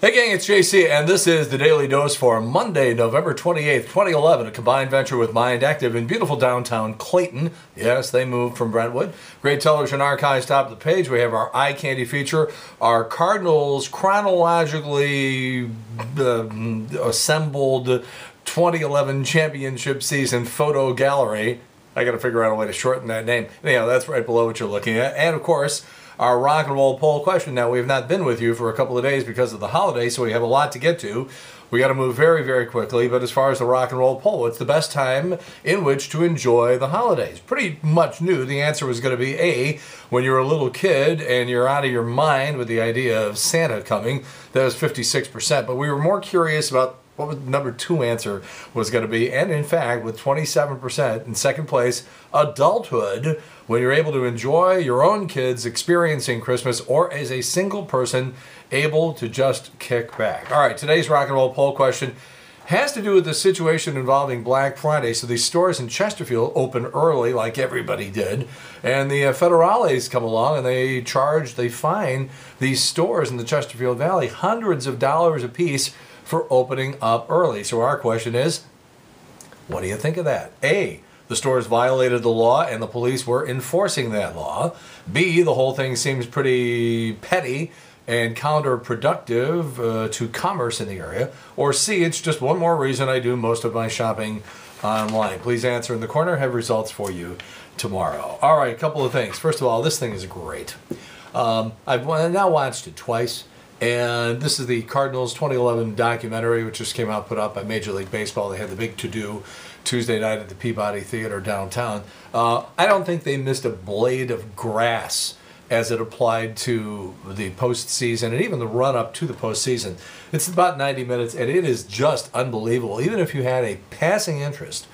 Hey gang, it's JC, and this is the Daily Dose for Monday, November 28th, 2011, a combined venture with Mind Active in beautiful downtown Clayton. Yes, they moved from Brentwood. Great television archives, top of the page. We have our eye candy feature, our Cardinals chronologically assembled 2011 championship season photo gallery. I got to figure out a way to shorten that name. Anyhow, that's right below what you're looking at. And of course, our rock and roll poll question. Now, we have not been with you for a couple of days because of the holidays, so we have a lot to get to. We got to move very, very quickly. But as far as the rock and roll poll, it's the best time in which to enjoy the holidays. Pretty much knew the answer was going to be A, when you're a little kid and you're out of your mind with the idea of Santa coming. That was 56%. But we were more curious about what was the number 2 answer was going to be. And in fact, with 27% in second place, adulthood, when you're able to enjoy your own kids experiencing Christmas, or as a single person able to just kick back. All right, today's rock and roll poll question has to do with the situation involving Black Friday. So these stores in Chesterfield open early like everybody did, and the federales come along and they fine these stores in the Chesterfield Valley hundreds of dollars a piece for opening up early. So our question is, what do you think of that? A, the stores violated the law and the police were enforcing that law. B, the whole thing seems pretty petty and counterproductive to commerce in the area. Or C, it's just one more reason I do most of my shopping online. Please answer in the corner. Have results for you tomorrow. All right, a couple of things. First of all, this thing is great. I've now watched it twice. And this is the Cardinals 2011 documentary, which just came out, put out by Major League Baseball. They had the big to-do Tuesday night at the Peabody Theater downtown. I don't think they missed a blade of grass as it applied to the postseason and even the run-up to the postseason. It's about 90 minutes, and it is just unbelievable. Even if you had a passing interest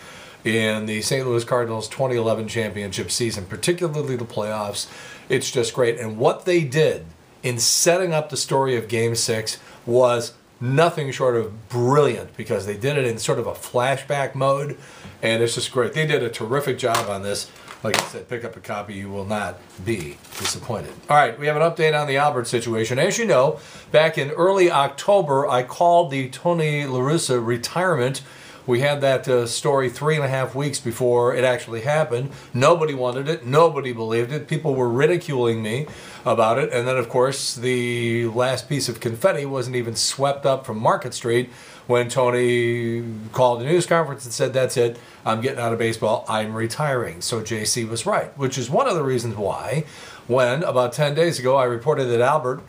in the St. Louis Cardinals 2011 championship season, particularly the playoffs, it's just great. And what they did in setting up the story of Game 6 was nothing short of brilliant, because they did it in sort of a flashback mode, and it's just great. They did a terrific job on this. Like I said, pick up a copy. You will not be disappointed. All right, we have an update on the Albert situation. As you know, back in early October, I called the Tony La Russa retirement. We had that story 3.5 weeks before it actually happened. Nobody wanted it. Nobody believed it. People were ridiculing me about it. And then, of course, the last piece of confetti wasn't even swept up from Market Street when Tony called a news conference and said, that's it, I'm getting out of baseball, I'm retiring. So JC was right, which is one of the reasons why, when about 10 days ago I reported that Albert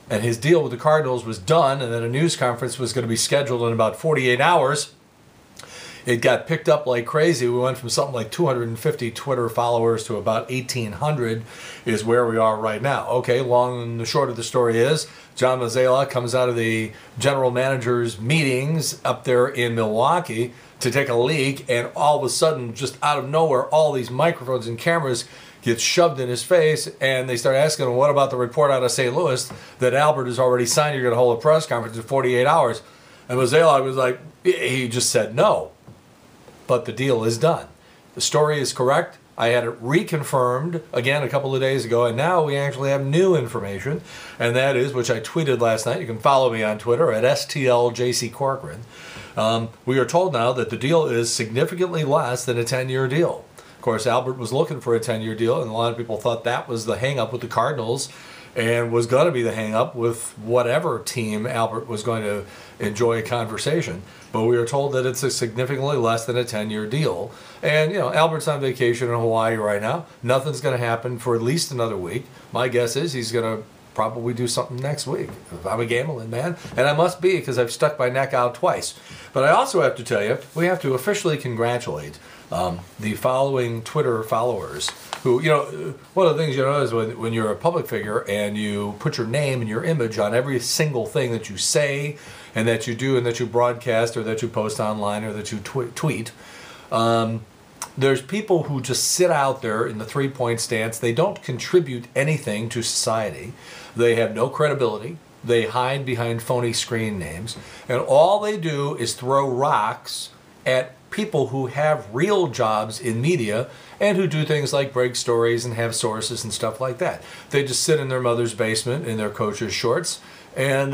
and his deal with the Cardinals was done and that a news conference was going to be scheduled in about 48 hours, it got picked up like crazy. We went from something like 250 Twitter followers to about 1,800 is where we are right now. Okay, long and the short of the story is John Mozeliak comes out of the general manager's meetings up there in Milwaukee to take a leak, and all of a sudden, just out of nowhere, all these microphones and cameras get shoved in his face, and they start asking him, what about the report out of St. Louis that Albert has already signed, you're going to hold a press conference in 48 hours? And Mozeliak was like, he just said no. But the deal is done. The story is correct. I had it reconfirmed again a couple of days ago, and now we actually have new information, and that is, which I tweeted last night. You can follow me on Twitter at STLJCCorcoran. We are told now that the deal is significantly less than a 10-year deal. Of course, Albert was looking for a 10-year deal, and a lot of people thought that was the hang-up with the Cardinals and was going to be the hang-up with whatever team Albert was going to enjoy a conversation. But we are told that it's a significantly less than a 10-year deal. And, you know, Albert's on vacation in Hawaii right now. Nothing's going to happen for at least another week. My guess is he's going to probably do something next week. If I'm a gambling man, and I must be, because I've stuck my neck out twice. But I also have to tell you, we have to officially congratulate the following Twitter followers who, you know, one of the things you know is when you're a public figure and you put your name and your image on every single thing that you say and that you do and that you broadcast or that you post online or that you tweet, there's people who just sit out there in the three-point stance. They don't contribute anything to society. They have no credibility. They hide behind phony screen names. And all they do is throw rocks at people who have real jobs in media and who do things like break stories and have sources and stuff like that. They just sit in their mother's basement in their coach's shorts and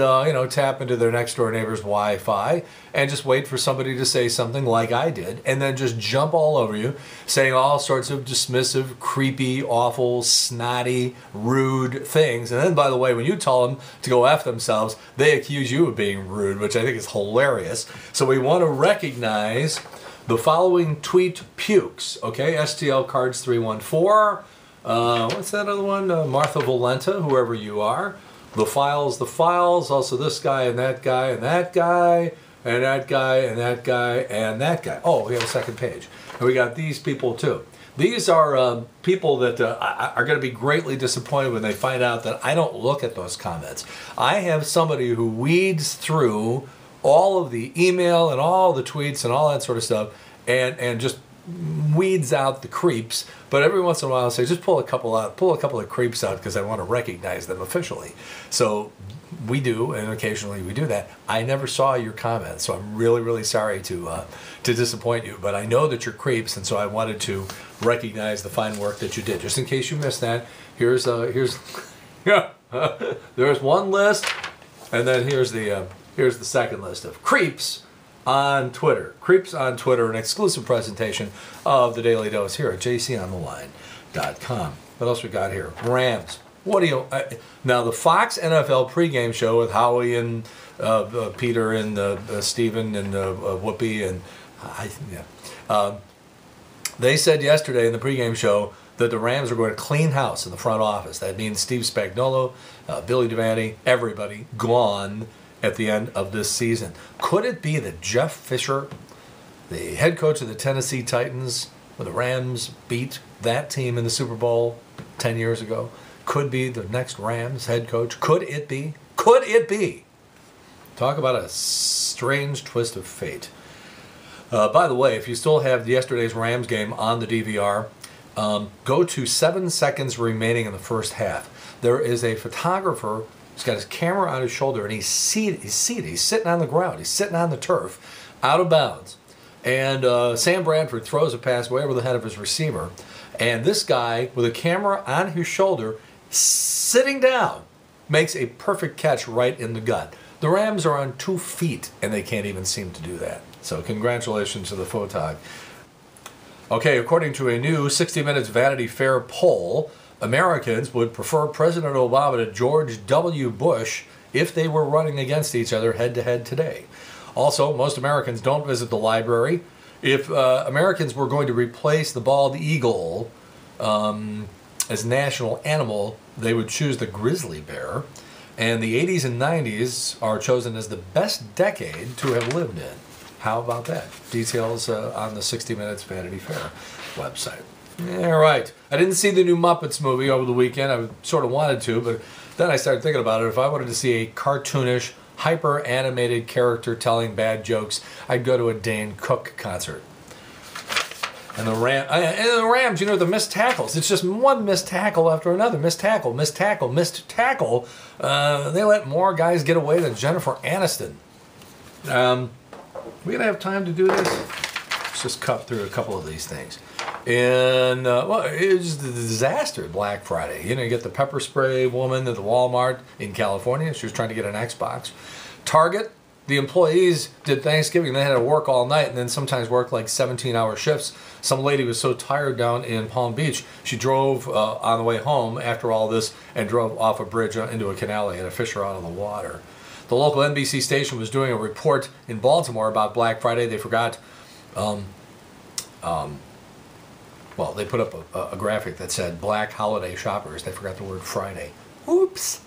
tap into their next door neighbor's Wi-Fi and just wait for somebody to say something like I did, and then just jump all over you, saying all sorts of dismissive, creepy, awful, snotty, rude things. And then, by the way, when you tell them to go F themselves, they accuse you of being rude, which I think is hilarious. So we want to recognize the following tweet pukes, okay? STL Cards 314. What's that other one? Martha Valenta, whoever you are. The files, also this guy and that guy and that guy and that guy and that guy and that guy. Oh, we have a second page. And we got these people too. These are people that are going to be greatly disappointed when they find out that I don't look at those comments. I have somebody who weeds through all of the email and all the tweets and all that sort of stuff and just weeds out the creeps, but every once in a while I'll say just pull a couple of creeps out because I want to recognize them officially. So we do, and occasionally we do that. I never saw your comments, so I'm really, really sorry to disappoint you, but I know that you're creeps, and so I wanted to recognize the fine work that you did. Just in case you missed that, here's yeah, there's one list, and then here's the second list of creeps on Twitter. Creeps on Twitter, an exclusive presentation of the Daily Dose here at jcontheline.com. What else we got here? Rams. What do you... now, the Fox NFL pregame show with Howie and Peter and Steven and Whoopi and... they said yesterday in the pregame show that the Rams are going to clean house in the front office. That means Steve Spagnuolo, Billy Devaney, everybody gone at the end of this season. Could it be that Jeff Fisher, the head coach of the Tennessee Titans, when the Rams beat that team in the Super Bowl 10 years ago, could be the next Rams head coach? Could it be? Could it be? Talk about a strange twist of fate. By the way, if you still have yesterday's Rams game on the DVR, go to 7 seconds remaining in the first half. There is a photographer. He's got his camera on his shoulder, and he's seated. He's sitting on the ground. He's sitting on the turf, out of bounds. And Sam Bradford throws a pass way over the head of his receiver. And this guy, with a camera on his shoulder, sitting down, makes a perfect catch right in the gut. The Rams are on 2 feet, and they can't even seem to do that. So congratulations to the photog. Okay, according to a new 60 Minutes Vanity Fair poll, Americans would prefer President Obama to George W. Bush if they were running against each other head-to-head today. Also, most Americans don't visit the library. If Americans were going to replace the bald eagle as national animal, they would choose the grizzly bear. And the 80s and 90s are chosen as the best decade to have lived in. How about that? Details on the 60 Minutes Vanity Fair website. Yeah, right. I didn't see the new Muppets movie over the weekend. I sort of wanted to, but then I started thinking about it. If I wanted to see a cartoonish, hyper-animated character telling bad jokes, I'd go to a Dane Cook concert. And the Rams, you know, the missed tackles. It's just one missed tackle after another. Missed tackle, missed tackle, missed tackle. They let more guys get away than Jennifer Aniston. We going to have time to do this? Let's just cut through a couple of these things. And, well, it was a disaster Black Friday. You know, you get the pepper spray woman at the Walmart in California. She was trying to get an Xbox. Target, the employees did Thanksgiving. They had to work all night and then sometimes work like 17-hour shifts. Some lady was so tired down in Palm Beach, she drove on the way home after all this and drove off a bridge into a canal and had to fish her out of the water. The local NBC station was doing a report in Baltimore about Black Friday. They forgot... well, they put up a graphic that said Black Holiday Shoppers. They forgot the word Friday. Oops.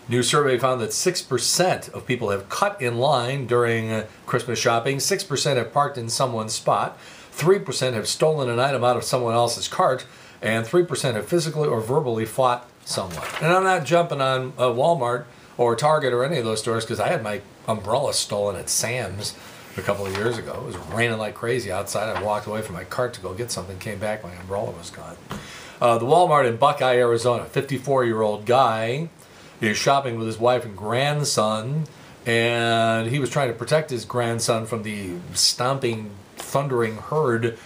New survey found that 6% of people have cut in line during Christmas shopping. 6% have parked in someone's spot. 3% have stolen an item out of someone else's cart. And 3% have physically or verbally fought someone. And I'm not jumping on Walmart or Target or any of those stores because I had my umbrella stolen at Sam's a couple of years ago. It was raining like crazy outside. I walked away from my cart to go get something, came back, my umbrella was gone. The Walmart in Buckeye, Arizona, 54-year-old guy is shopping with his wife and grandson, and he was trying to protect his grandson from the stomping, thundering herd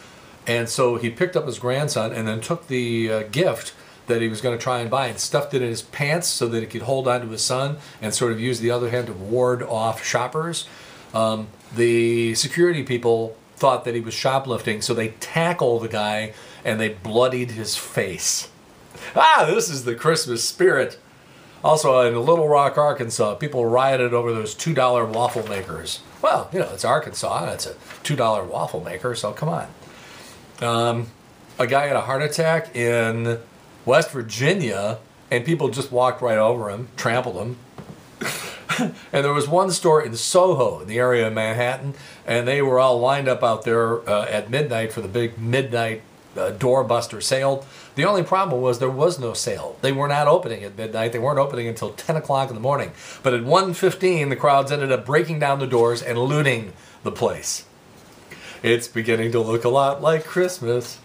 And so he picked up his grandson and then took the gift that he was going to try and buy and stuffed it in his pants so that he could hold on to his son and sort of use the other hand to ward off shoppers. The security people thought that he was shoplifting, so they tackled the guy and they bloodied his face. This is the Christmas spirit. Also, in Little Rock, Arkansas, people rioted over those $2 waffle makers. Well, you know, it's Arkansas, and it's a $2 waffle maker, so come on. A guy had a heart attack in West Virginia, and people just walked right over him, trampled him. And there was one store in Soho, in the area of Manhattan, and they were all lined up out there at midnight for the big midnight doorbuster sale. The only problem was there was no sale. They were not opening at midnight. They weren't opening until 10 o'clock in the morning. But at 1:15, the crowds ended up breaking down the doors and looting the place. It's beginning to look a lot like Christmas.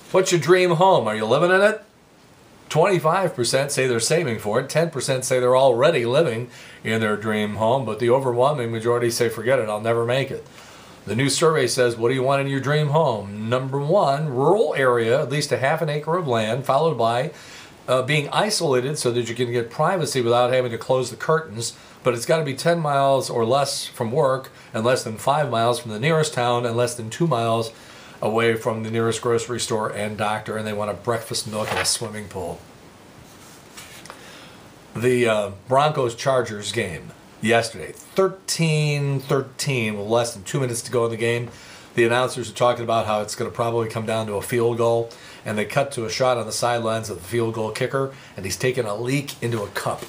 What's your dream home? Are you living in it? 25% say they're saving for it. 10% say they're already living in their dream home. But the overwhelming majority say, forget it, I'll never make it. The new survey says, what do you want in your dream home? Number 1, rural area, at least a half an acre of land, followed by being isolated so that you can get privacy without having to close the curtains. But it's got to be 10 miles or less from work, and less than 5 miles from the nearest town, and less than 2 miles away from the nearest grocery store and doctor, and they want a breakfast nook and a swimming pool. The Broncos-Chargers game yesterday, 13-13 with less than 2 minutes to go in the game. The announcers are talking about how it's going to probably come down to a field goal, and they cut to a shot on the sidelines of the field goal kicker, and he's taking a leak into a cup.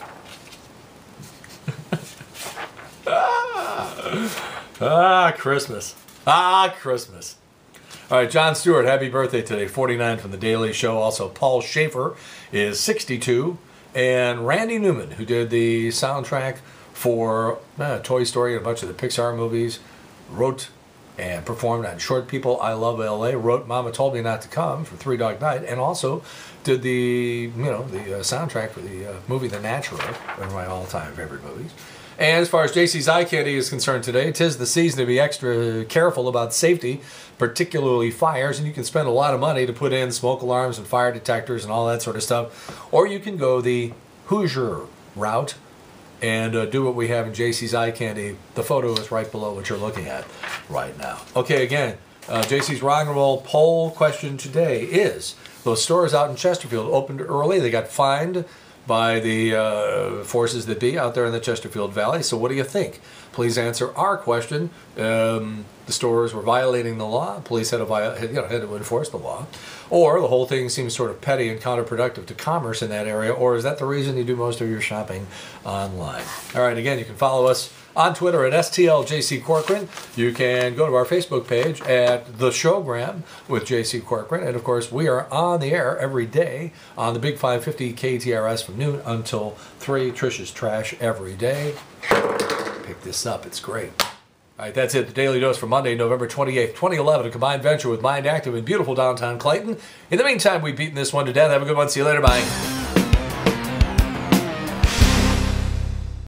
Christmas. Christmas. All right, Jon Stewart, happy birthday today, 49 from The Daily Show. Also, Paul Schaefer is 62. And Randy Newman, who did the soundtrack for Toy Story and a bunch of the Pixar movies, wrote and performed on Short People, I Love L.A., wrote Mama Told Me Not to Come for Three Dog Night, and also did the soundtrack for the movie The Natural, one of my all-time favorite movies. And as far as JC's Eye Candy is concerned today, 'tis the season to be extra careful about safety, particularly fires, and you can spend a lot of money to put in smoke alarms and fire detectors and all that sort of stuff. Or you can go the Hoosier route and do what we have in JC's Eye Candy. The photo is right below what you're looking at right now. Okay, again, JC's Rock and Roll poll question today is, those stores out in Chesterfield opened early. They got fined by the forces that be out there in the Chesterfield Valley. So what do you think? Please answer our question. The stores were violating the law. Police had to enforce the law. Or the whole thing seems sort of petty and counterproductive to commerce in that area. Or is that the reason you do most of your shopping online? All right, again, you can follow us on Twitter at STLJC Corcoran. You can go to our Facebook page at The Showgram with JC Corcoran. And, of course, we are on the air every day on the Big 550 KTRS from noon until 3. Trish's Trash every day. Pick this up. It's great. All right, that's it. The Daily Dose for Monday, November 28th, 2011, a combined venture with Mind Active in beautiful downtown Clayton. In the meantime, we've beaten this one to death. Have a good one. See you later. Bye.